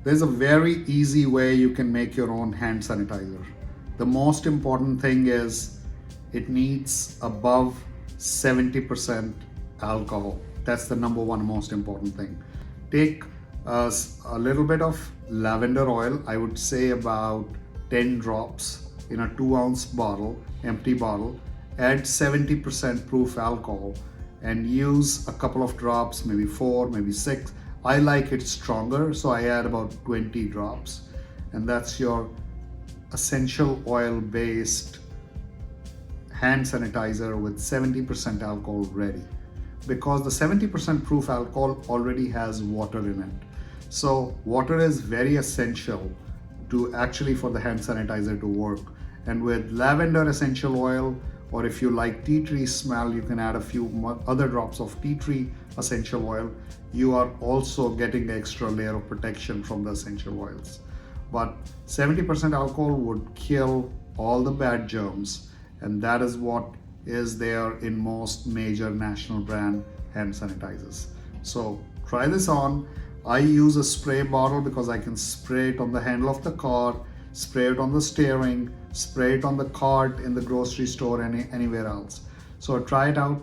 There's a very easy way you can make your own hand sanitizer. The most important thing is it needs above 70% alcohol. That's the number one most important thing. Take a little bit of lavender oil, I would say about 10 drops in a 2-ounce bottle, empty bottle. Add 70% proof alcohol and use a couple of drops, maybe 4, maybe 6. I like it stronger, so I add about 20 drops. And that's your essential oil based hand sanitizer with 70% alcohol ready. Because the 70% proof alcohol already has water in it. So water is very essential to actually for the hand sanitizer to work. And with lavender essential oil, or if you like tea tree smell, you can add a few other drops of tea tree essential oil. You are also getting the extra layer of protection from the essential oils. But 70% alcohol would kill all the bad germs, and that is what is there in most major national brand hand sanitizers. So try this on. I use a spray bottle because I can spray it on the handle of the car, spray it on the steering, spray it on the cart in the grocery store and anywhere else. So try it out.